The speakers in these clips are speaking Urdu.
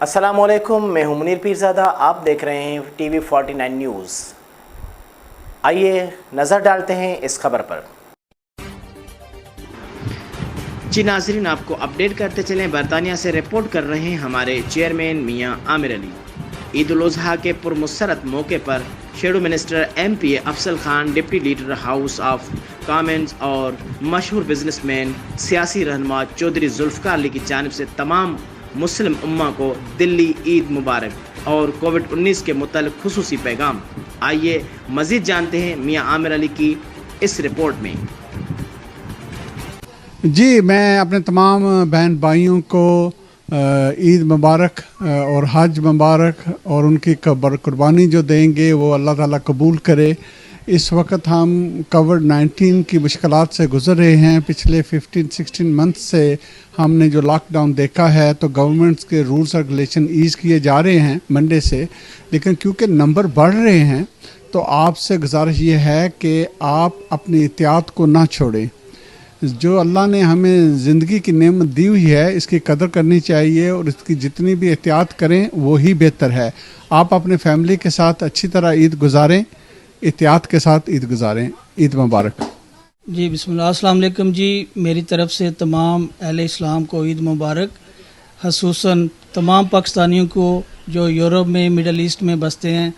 السلام علیکم، میں ہوں منیر پیرزادہ، آپ دیکھ رہے ہیں ٹی وی 49 نیوز۔ آئیے نظر ڈالتے ہیں اس خبر پر۔ جی ناظرین، آپ کو اپڈیٹ کرتے چلیں، برطانیہ سے رپورٹ کر رہے ہیں ہمارے چیئرمین میاں عامر علی۔ عید الاضحیٰ کے پرمسرت موقع پر shadow minister M P Afzal Khan, deputy leader House of Commons اور مشہور بزنس مین سیاسی رہنما چودھری ذوالفقار علی کی جانب سے تمام مسلم امہ کو دلی عید مبارک اور کووڈ-19 کے متعلق خصوصی پیغام۔ آئیے مزید جانتے ہیں میاں عامر علی کی اس رپورٹ میں۔ جی، میں اپنے تمام بہن بھائیوں کو عید مبارک اور حج مبارک، اور ان کی قربانی جو دیں گے وہ اللہ تعالیٰ قبول کرے۔ اس وقت ہم کووڈ-19 کی مشکلات سے گزر رہے ہیں۔ پچھلے 15-16 منتھ سے ہم نے جو لاک ڈاؤن دیکھا ہے تو گورنمنٹس کے رولز اور ریگولیشن ایز کیے جا رہے ہیں منڈے سے، لیکن کیونکہ نمبر بڑھ رہے ہیں تو آپ سے گزارش یہ ہے کہ آپ اپنی احتیاط کو نہ چھوڑیں۔ جو اللہ نے ہمیں زندگی کی نعمت دی ہوئی ہے، اس کی قدر کرنی چاہیے، اور اس کی جتنی بھی احتیاط کریں وہی بہتر ہے۔ آپ اپنے فیملی کے ساتھ اچھی طرح عید گزاریں، احتیاط کے ساتھ عید گزاریں۔ عید مبارک۔ جی بسم اللہ، السلام علیکم۔ جی میری طرف سے تمام اہل اسلام کو عید مبارک، خصوصاً تمام پاکستانیوں کو جو یورپ میں، مڈل ایسٹ میں بستے ہیں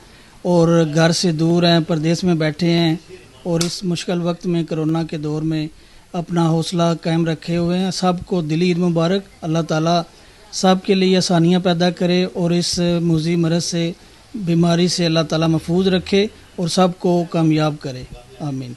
اور گھر سے دور ہیں، پردیس میں بیٹھے ہیں، اور اس مشکل وقت میں کرونا کے دور میں اپنا حوصلہ قائم رکھے ہوئے ہیں، سب کو دلی عید مبارک۔ اللہ تعالیٰ سب کے لیے آسانیاں پیدا کرے اور اس موذی مرض سے، بیماری سے اللہ تعالیٰ محفوظ رکھے اور سب کو کامیاب کرے، آمین۔